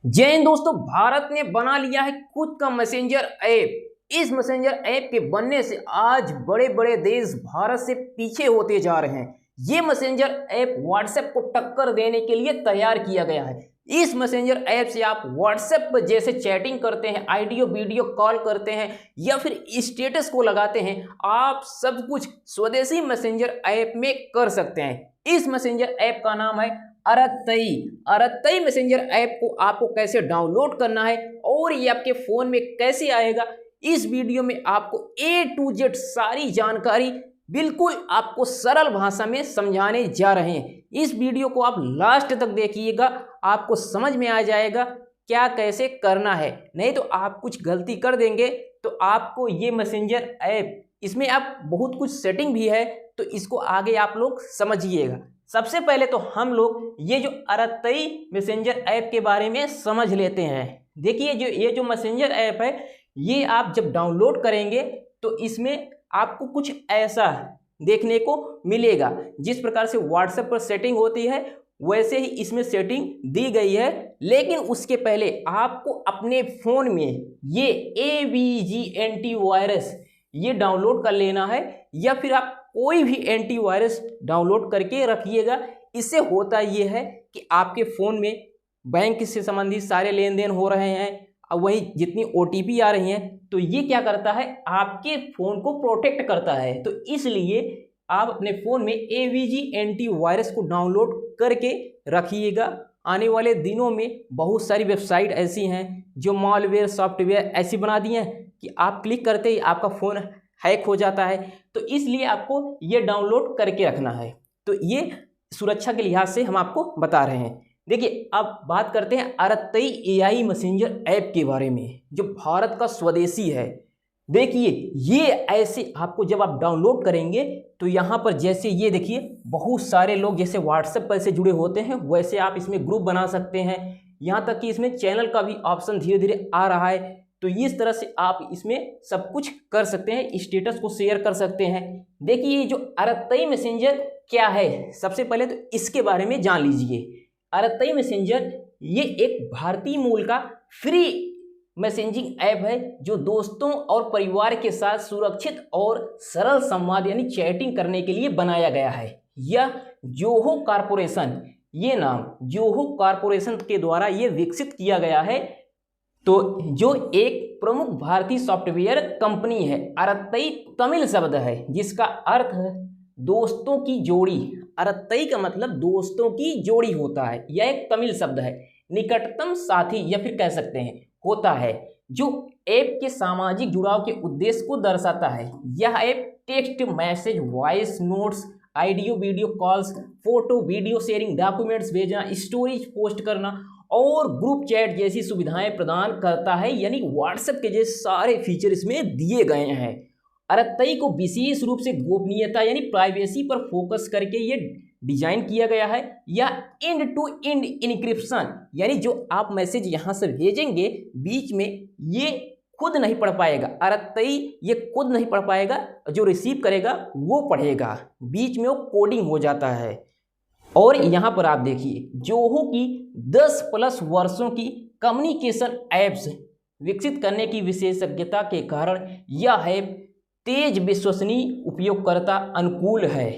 जय हिंद दोस्तों। भारत ने बना लिया है खुद का मैसेंजर ऐप। इस मैसेंजर ऐप के बनने से आज बड़े बड़े देश भारत से पीछे होते जा रहे हैं। ये मैसेंजर ऐप व्हाट्सएप को टक्कर देने के लिए तैयार किया गया है। इस मैसेंजर ऐप से आप व्हाट्सएप पर जैसे चैटिंग करते हैं, ऑडियो वीडियो कॉल करते हैं या फिर स्टेटस को लगाते हैं, आप सब कुछ स्वदेशी मैसेंजर ऐप में कर सकते हैं। इस मैसेंजर ऐप का नाम है अरत्तई। अरत्तई मैसेंजर ऐप को आपको कैसे डाउनलोड करना है और ये आपके फोन में कैसे आएगा, इस वीडियो में आपको A to Z सारी जानकारी बिल्कुल आपको सरल भाषा में समझाने जा रहे हैं। इस वीडियो को आप लास्ट तक देखिएगा, आपको समझ में आ जाएगा क्या कैसे करना है। नहीं तो आप कुछ गलती कर देंगे तो आपको ये मैसेंजर ऐप, इसमें आप बहुत कुछ सेटिंग भी है, तो इसको आगे आप लोग समझिएगा। सबसे पहले तो हम लोग ये जो अरत्तई मैसेंजर ऐप के बारे में समझ लेते हैं। देखिए ये जो मैसेंजर ऐप है, ये आप जब डाउनलोड करेंगे तो इसमें आपको कुछ ऐसा देखने को मिलेगा। जिस प्रकार से व्हाट्सएप पर सेटिंग होती है वैसे ही इसमें सेटिंग दी गई है, लेकिन उसके पहले आपको अपने फ़ोन में ये AVG एंटीवायरस ये डाउनलोड कर लेना है, या फिर आप कोई भी एंटीवायरस डाउनलोड करके रखिएगा। इससे होता ये है कि आपके फ़ोन में बैंक से संबंधित सारे लेन देन हो रहे हैं और वही जितनी OTP आ रही हैं, तो ये क्या करता है, आपके फ़ोन को प्रोटेक्ट करता है। तो इसलिए आप अपने फ़ोन में AVG एंटीवायरस को डाउनलोड करके रखिएगा। आने वाले दिनों में बहुत सारी वेबसाइट ऐसी हैं जो मॉलवेयर सॉफ्टवेयर ऐसी बना दी हैं कि आप क्लिक करते ही आपका फ़ोन हैक हो जाता है। तो इसलिए आपको ये डाउनलोड करके रखना है। तो ये सुरक्षा के लिहाज से हम आपको बता रहे हैं। देखिए अब बात करते हैं अरत्तई AI मैसेंजर ऐप के बारे में, जो भारत का स्वदेशी है। देखिए ये ऐसे आपको जब आप डाउनलोड करेंगे तो यहाँ पर जैसे ये देखिए बहुत सारे लोग जैसे व्हाट्सएप पर से जुड़े होते हैं, वैसे आप इसमें ग्रुप बना सकते हैं। यहाँ तक कि इसमें चैनल का भी ऑप्शन धीरे धीरे आ रहा है। तो इस तरह से आप इसमें सब कुछ कर सकते हैं, स्टेटस को शेयर कर सकते हैं। देखिए ये जो अरत्तई मैसेंजर क्या है, सबसे पहले तो इसके बारे में जान लीजिए। अरत्तई मैसेंजर ये एक भारतीय मूल का फ्री मैसेजिंग ऐप है जो दोस्तों और परिवार के साथ सुरक्षित और सरल संवाद यानी चैटिंग करने के लिए बनाया गया है। यह जोहो कॉरपोरेशन, ये नाम जोहो कॉरपोरेशन के द्वारा ये विकसित किया गया है। तो जो एक प्रमुख भारतीय सॉफ्टवेयर कंपनी है। अरत्तई तमिल शब्द है जिसका अर्थ है दोस्तों की जोड़ी। अरत्तई का मतलब दोस्तों की जोड़ी होता है। यह एक तमिल शब्द है, निकटतम साथी या फिर कह सकते हैं होता है, जो ऐप के सामाजिक जुड़ाव के उद्देश्य को दर्शाता है। यह app text message, voice notes, audio video calls, photo video sharing, documents भेजना, स्टोरेज पोस्ट करना और ग्रुप चैट जैसी सुविधाएं प्रदान करता है। यानी व्हाट्सएप के जैसे सारे फीचर इसमें दिए गए हैं। अरत्तई को विशेष रूप से गोपनीयता यानी प्राइवेसी पर फोकस करके ये डिजाइन किया गया है। या एंड टू एंड इनक्रिप्शन, यानी जो आप मैसेज यहाँ से भेजेंगे बीच में ये खुद नहीं पढ़ पाएगा, अरत्तई ये खुद नहीं पढ़ पाएगा, जो रिसीव करेगा वो पढ़ेगा, बीच में वो कोडिंग हो जाता है। और यहाँ पर आप देखिए जोहो की 10+ वर्षों की कम्युनिकेशन ऐप्स विकसित करने की विशेषज्ञता के कारण यह ऐप तेज, विश्वसनीय, उपयोगकर्ता अनुकूल है।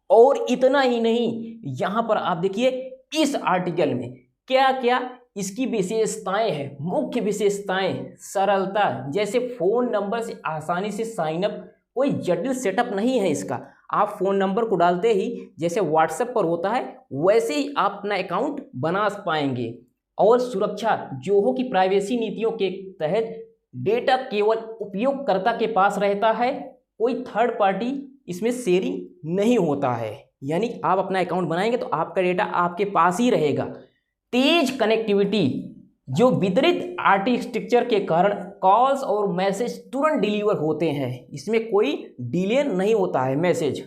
और इतना ही नहीं, यहाँ पर आप देखिए इस आर्टिकल में क्या क्या इसकी विशेषताएं हैं। मुख्य विशेषताएं, सरलता, जैसे फ़ोन नंबर से आसानी से साइन अप, कोई जटिल सेटअप नहीं है इसका। आप फ़ोन नंबर को डालते ही जैसे व्हाट्सएप पर होता है वैसे ही आप अपना अकाउंट बना पाएंगे। और सुरक्षा, जोहो की प्राइवेसी नीतियों के तहत डेटा केवल उपयोगकर्ता के पास रहता है, कोई थर्ड पार्टी इसमें शेयरिंग नहीं होता है। यानी आप अपना अकाउंट बनाएंगे तो आपका डेटा आपके पास ही रहेगा। तेज कनेक्टिविटी, जो वितरित आर्किटेक्चर के कारण कॉल्स और मैसेज तुरंत डिलीवर होते हैं, इसमें कोई डिले नहीं होता है मैसेज।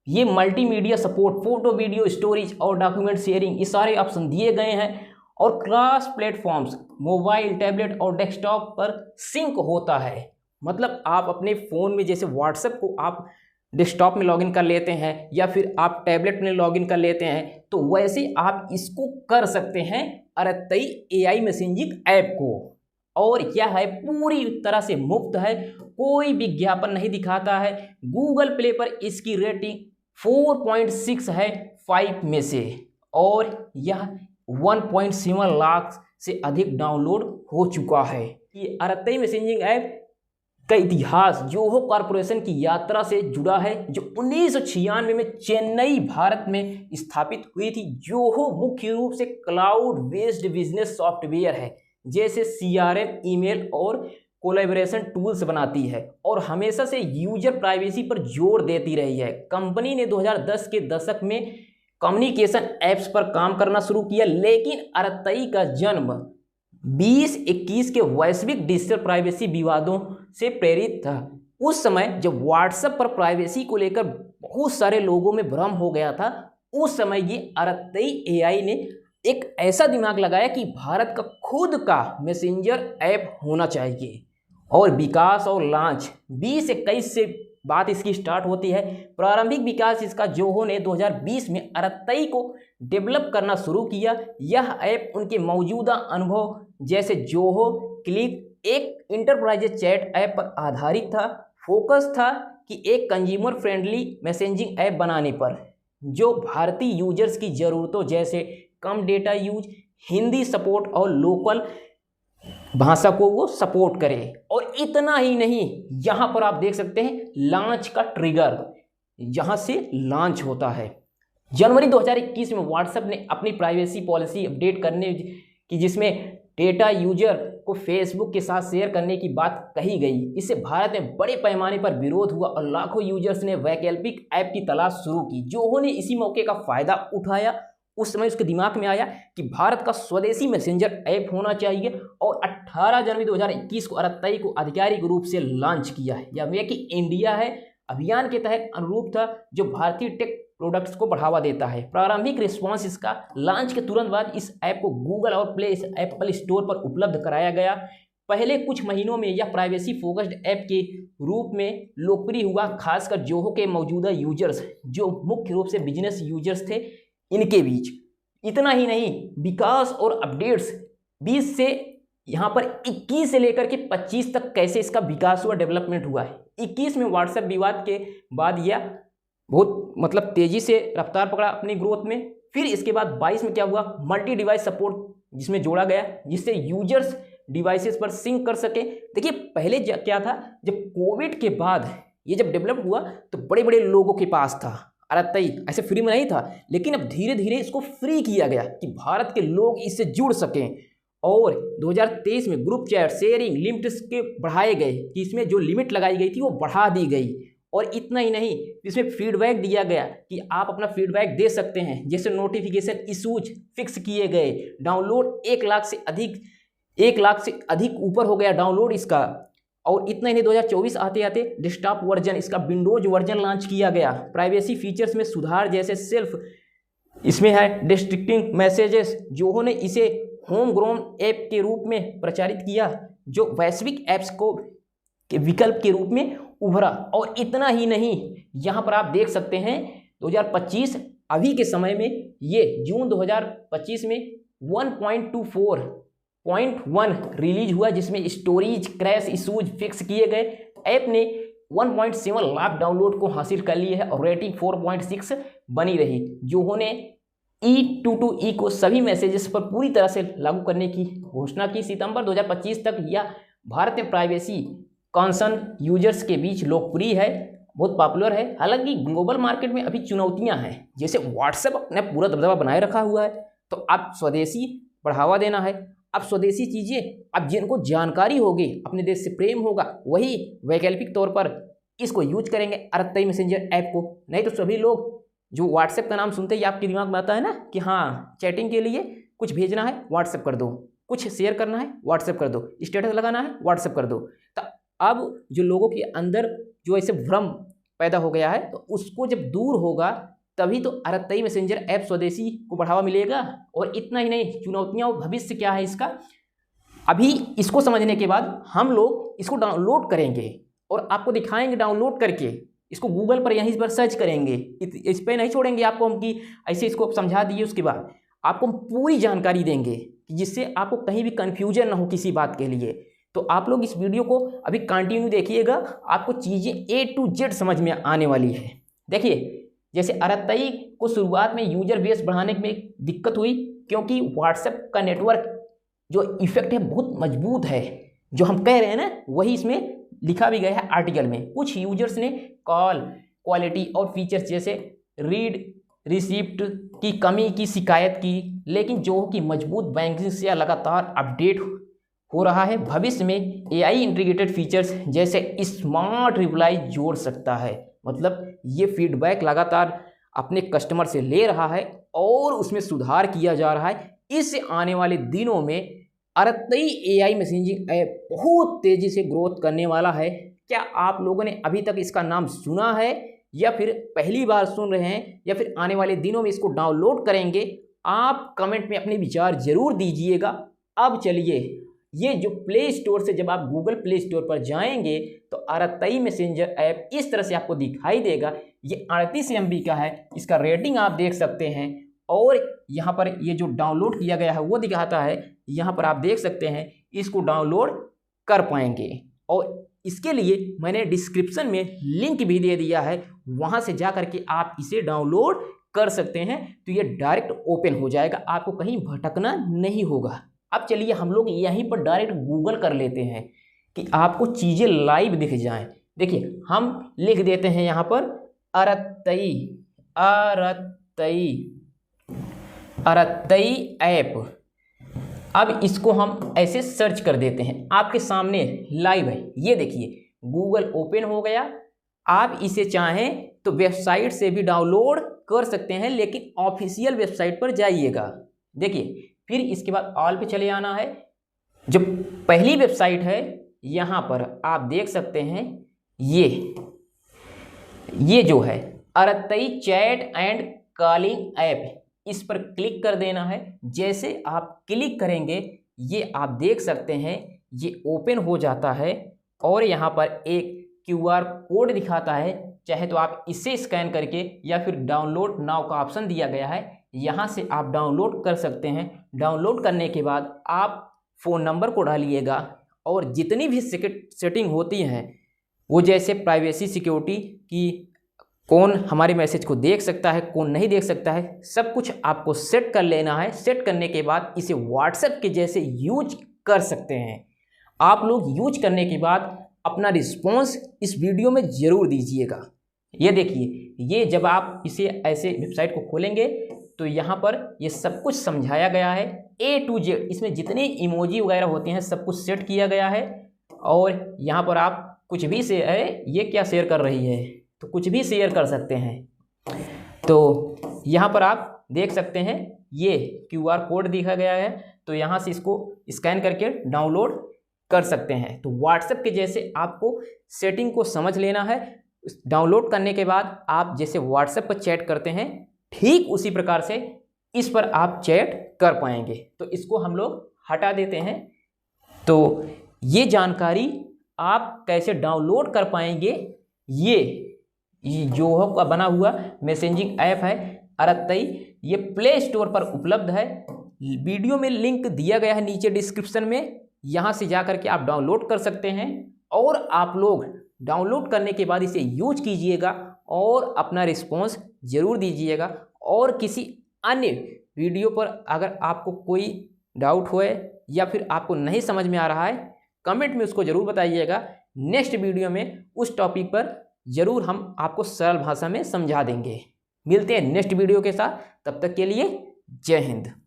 ये multimedia support, photo video storage और डॉक्यूमेंट शेयरिंग, ये सारे ऑप्शन दिए गए हैं। और क्रॉस प्लेटफॉर्म्स, मोबाइल, टैबलेट और डेस्कटॉप पर सिंक होता है। मतलब आप अपने फ़ोन में जैसे व्हाट्सएप को आप डेस्कटॉप में लॉगिन कर लेते हैं या फिर आप टैबलेट में लॉगिन कर लेते हैं, तो वैसे आप इसको कर सकते हैं अरत्तई AI मैसेजिंग ऐप को, और यह है पूरी तरह से मुफ्त है, कोई विज्ञापन नहीं दिखाता है। गूगल प्ले पर इसकी रेटिंग 4.6 है 5 में से, और यह 1.7 लाख से अधिक डाउनलोड हो चुका है। ये अरत्तई मैसेजिंग ऐप का इतिहास जोहो कॉरपोरेशन की यात्रा से जुड़ा है, जो 1996 में चेन्नई, भारत में स्थापित हुई थी। जोहो मुख्य रूप से क्लाउड बेस्ड बिजनेस सॉफ्टवेयर है, जैसे CRM, ईमेल और कोलैबोरेशन टूल्स बनाती है, और हमेशा से यूजर प्राइवेसी पर जोर देती रही है। कंपनी ने 2010 के दशक में कम्युनिकेशन ऐप्स पर काम करना शुरू किया, लेकिन अरत्तई का जन्म 2021 के वैश्विक डिजिटल प्राइवेसी विवादों से प्रेरित था। उस समय जब व्हाट्सएप पर प्राइवेसी को लेकर बहुत सारे लोगों में भ्रम हो गया था, उस समय ये अरत्तई AI ने एक ऐसा दिमाग लगाया कि भारत का खुद का मैसेंजर ऐप होना चाहिए, और विकास और लॉन्च 2021 से बात इसकी स्टार्ट होती है। प्रारंभिक विकास इसका जोहो ने 2020 में अरत्तई को डेवलप करना शुरू किया। यह ऐप उनके मौजूदा अनुभव जैसे जोहो क्लिक एक इंटरप्राइज चैट ऐप पर आधारित था। फोकस था कि एक कंज्यूमर फ्रेंडली मैसेजिंग ऐप बनाने पर, जो भारतीय यूजर्स की ज़रूरतों जैसे कम डेटा यूज, हिंदी सपोर्ट और लोकल भाषा को वो सपोर्ट करे। और इतना ही नहीं, यहाँ पर आप देख सकते हैं लॉन्च का ट्रिगर, यहाँ से लॉन्च होता है। जनवरी 2021 में व्हाट्सएप ने अपनी प्राइवेसी पॉलिसी अपडेट करने की, जिसमें डेटा यूजर को फेसबुक के साथ शेयर करने की बात कही गई। इससे भारत में बड़े पैमाने पर विरोध हुआ और लाखों यूजर्स ने वैकल्पिक ऐप की तलाश शुरू की। जोहो ने इसी मौके का फायदा उठाया। उस समय उसके दिमाग में आया कि भारत का स्वदेशी मैसेंजर ऐप होना चाहिए, और 18 जनवरी 2021 को अरत्तई को आधिकारिक रूप से लॉन्च किया है। यह मेक इन इंडिया है अभियान के तहत अनुरूप था, जो भारतीय टेक प्रोडक्ट्स को बढ़ावा देता है। प्रारंभिक रिस्पांस इसका लॉन्च के तुरंत बाद इस ऐप को गूगल और एप्पल स्टोर पर उपलब्ध कराया गया। पहले कुछ महीनों में यह प्राइवेसी फोकस्ड ऐप के रूप में लोकप्रिय हुआ, खासकर जोहो के मौजूदा यूजर्स, जो मुख्य रूप से बिजनेस यूजर्स थे, इनके बीच। इतना ही नहीं, विकास और अपडेट्स 20 से यहाँ पर 21 से लेकर के 25 तक कैसे इसका विकास हुआ, डेवलपमेंट हुआ है। 21 में व्हाट्सएप विवाद के बाद यह बहुत मतलब तेजी से रफ्तार पकड़ा अपनी ग्रोथ में। फिर इसके बाद 22 में क्या हुआ, मल्टी डिवाइस सपोर्ट जिसमें जोड़ा गया, जिससे यूजर्स डिवाइसेस पर सिंक कर सके। देखिए पहले क्या था, जब कोविड के बाद ये जब डेवलप हुआ तो बड़े बड़े लोगों के पास था, अरत्तई ऐसे फ्री में नहीं था, लेकिन अब धीरे धीरे इसको फ्री किया गया कि भारत के लोग इससे जुड़ सकें। और 2023 में ग्रुप चैट शेयरिंग लिमिट्स के बढ़ाए गए, कि इसमें जो लिमिट लगाई गई थी वो बढ़ा दी गई। और इतना ही नहीं, इसमें फीडबैक दिया गया कि आप अपना फीडबैक दे सकते हैं, जैसे नोटिफिकेशन इशूज फिक्स किए गए। डाउनलोड 1 लाख से अधिक ऊपर हो गया डाउनलोड इसका। और इतना ही नहीं, 2024 आते आते डेस्कटॉप वर्जन इसका विंडोज वर्जन लॉन्च किया गया। प्राइवेसी फीचर्स में सुधार, जैसे सेल्फ इसमें है डिस्ट्रिक्टिंग मैसेजेस। जोहो ने इसे होम ग्रोन ऐप के रूप में प्रचारित किया, जो वैश्विक ऐप्स को के विकल्प के रूप में उभरा। और इतना ही नहीं, यहाँ पर आप देख सकते हैं 2025 अभी के समय में, ये जून 2025 में 1.24.1 रिलीज हुआ, जिसमें स्टोरेज क्रैश इशूज फिक्स किए गए। ऐप ने 1.7 लाख डाउनलोड को हासिल कर लिए है और रेटिंग 4.6 बनी रही। जोहो ने E22E को सभी मैसेजेस पर पूरी तरह से लागू करने की घोषणा की। सितंबर 2025 तक यह भारत में प्राइवेसी कंसर्न यूजर्स के बीच लोकप्रिय है, बहुत पॉपुलर है। हालांकि ग्लोबल मार्केट में अभी चुनौतियां हैं, जैसे व्हाट्सएप ने पूरा दबदबा बनाए रखा हुआ है, तो आप स्वदेशी बढ़ावा देना है। अब स्वदेशी चीज़ें, अब जिनको जानकारी होगी, अपने देश से प्रेम होगा, वही वैकल्पिक तौर पर इसको यूज करेंगे, अरत्तई मैसेंजर ऐप को। नहीं तो सभी लोग जो व्हाट्सएप का नाम सुनते ही आपके दिमाग में आता है ना कि हाँ चैटिंग के लिए कुछ भेजना है व्हाट्सएप कर दो, कुछ शेयर करना है व्हाट्सएप कर दो, स्टेटस लगाना है व्हाट्सएप कर दो। तो अब जो लोगों के अंदर जो ऐसे भ्रम पैदा हो गया है, तो उसको जब दूर होगा तभी तो अरत्तई मैसेंजर ऐप स्वदेशी को बढ़ावा मिलेगा। और इतना ही नहीं, चुनौतियाँ और भविष्य क्या है इसका, अभी इसको समझने के बाद हम लोग इसको डाउनलोड करेंगे और आपको दिखाएंगे डाउनलोड करके। इसको गूगल पर यहीं पर सर्च करेंगे, इस पर नहीं छोड़ेंगे आपको हम कि ऐसे इसको समझा दिए उसके बाद। आपको हम पूरी जानकारी देंगे कि जिससे आपको कहीं भी कन्फ्यूजन ना हो किसी बात के लिए। तो आप लोग इस वीडियो को अभी कंटिन्यू देखिएगा, आपको चीज़ें A to Z समझ में आने वाली है। देखिए, जैसे RTI को शुरुआत में यूजर बेस बढ़ाने में दिक्कत हुई, क्योंकि व्हाट्सएप का नेटवर्क जो इफेक्ट है बहुत मजबूत है, जो हम कह रहे हैं ना वही इसमें लिखा भी गया है आर्टिकल में। कुछ यूजर्स ने कॉल क्वालिटी और फीचर्स जैसे रीड रिसिप्ट की कमी की शिकायत की, लेकिन जो कि मजबूत बैंकिंग से लगातार अपडेट हो रहा है। भविष्य में AI इंटीग्रेटेड फीचर्स जैसे स्मार्ट रिप्लाई जोड़ सकता है। मतलब ये फीडबैक लगातार अपने कस्टमर से ले रहा है और उसमें सुधार किया जा रहा है। इससे आने वाले दिनों में RTI AI मैसेजिंग ऐप बहुत तेज़ी से ग्रोथ करने वाला है। क्या आप लोगों ने अभी तक इसका नाम सुना है, या फिर पहली बार सुन रहे हैं, या फिर आने वाले दिनों में इसको डाउनलोड करेंगे? आप कमेंट में अपने विचार जरूर दीजिएगा। अब चलिए, ये जो प्ले स्टोर से जब आप गूगल प्ले स्टोर पर जाएंगे तो RTI मैसेंजर ऐप इस तरह से आपको दिखाई देगा। ये 38 MB का है, इसका रेटिंग आप देख सकते हैं, और यहाँ पर ये जो डाउनलोड किया गया है वो दिखाता है। यहाँ पर आप देख सकते हैं, इसको डाउनलोड कर पाएंगे। और इसके लिए मैंने डिस्क्रिप्शन में लिंक भी दे दिया है, वहाँ से जा करके आप इसे डाउनलोड कर सकते हैं। तो ये डायरेक्ट ओपन हो जाएगा, आपको कहीं भटकना नहीं होगा। अब चलिए हम लोग यहीं पर डायरेक्ट गूगल कर लेते हैं कि आपको चीज़ें लाइव दिख जाएं। देखिए, हम लिख देते हैं यहाँ पर RTI ऐप। अब इसको हम ऐसे सर्च कर देते हैं, आपके सामने लाइव है। ये देखिए, गूगल ओपन हो गया। आप इसे चाहें तो वेबसाइट से भी डाउनलोड कर सकते हैं, लेकिन ऑफिशियल वेबसाइट पर जाइएगा। देखिए, फिर इसके बाद ऑल पे चले आना है। जो पहली वेबसाइट है यहाँ पर आप देख सकते हैं, ये जो है RTI chat and calling app, इस पर क्लिक कर देना है। जैसे आप क्लिक करेंगे, ये आप देख सकते हैं, ये ओपन हो जाता है और यहाँ पर एक QR कोड दिखाता है। चाहे तो आप इसे स्कैन करके, या फिर डाउनलोड नाउ का ऑप्शन दिया गया है, यहाँ से आप डाउनलोड कर सकते हैं। डाउनलोड करने के बाद आप फ़ोन नंबर को डालिएगा, और जितनी भी सेटिंग होती हैं वो, जैसे प्राइवेसी सिक्योरिटी की, कौन हमारे मैसेज को देख सकता है, कौन नहीं देख सकता है, सब कुछ आपको सेट कर लेना है। सेट करने के बाद इसे व्हाट्सएप के जैसे यूज कर सकते हैं। आप लोग यूज करने के बाद अपना रिस्पॉन्स इस वीडियो में ज़रूर दीजिएगा। ये देखिए, ये जब आप इसे ऐसे वेबसाइट को खोलेंगे तो यहाँ पर ये सब कुछ समझाया गया है A to Z। इसमें जितने इमोजी वगैरह होते हैं सब कुछ सेट किया गया है। और यहाँ पर आप कुछ भी से, अरे ये क्या शेयर कर रही है, तो कुछ भी शेयर कर सकते हैं। तो यहाँ पर आप देख सकते हैं, ये QR कोड दिखा गया है, तो यहाँ से इसको स्कैन करके डाउनलोड कर सकते हैं। तो व्हाट्सएप के जैसे आपको सेटिंग को समझ लेना है। डाउनलोड करने के बाद आप जैसे व्हाट्सएप पर चैट करते हैं, ठीक उसी प्रकार से इस पर आप चैट कर पाएंगे। तो इसको हम लोग हटा देते हैं। तो ये जानकारी आप कैसे डाउनलोड कर पाएंगे, ये जो का बना हुआ मैसेजिंग ऐप है RTI, ये प्ले स्टोर पर उपलब्ध है। वीडियो में लिंक दिया गया है नीचे डिस्क्रिप्शन में, यहाँ से जा कर के आप डाउनलोड कर सकते हैं। और आप लोग डाउनलोड करने के बाद इसे यूज कीजिएगा और अपना रिस्पॉन्स ज़रूर दीजिएगा। और किसी अन्य वीडियो पर अगर आपको कोई डाउट होए या फिर आपको नहीं समझ में आ रहा है, कमेंट में उसको ज़रूर बताइएगा। नेक्स्ट वीडियो में उस टॉपिक पर ज़रूर हम आपको सरल भाषा में समझा देंगे। मिलते हैं नेक्स्ट वीडियो के साथ, तब तक के लिए जय हिंद।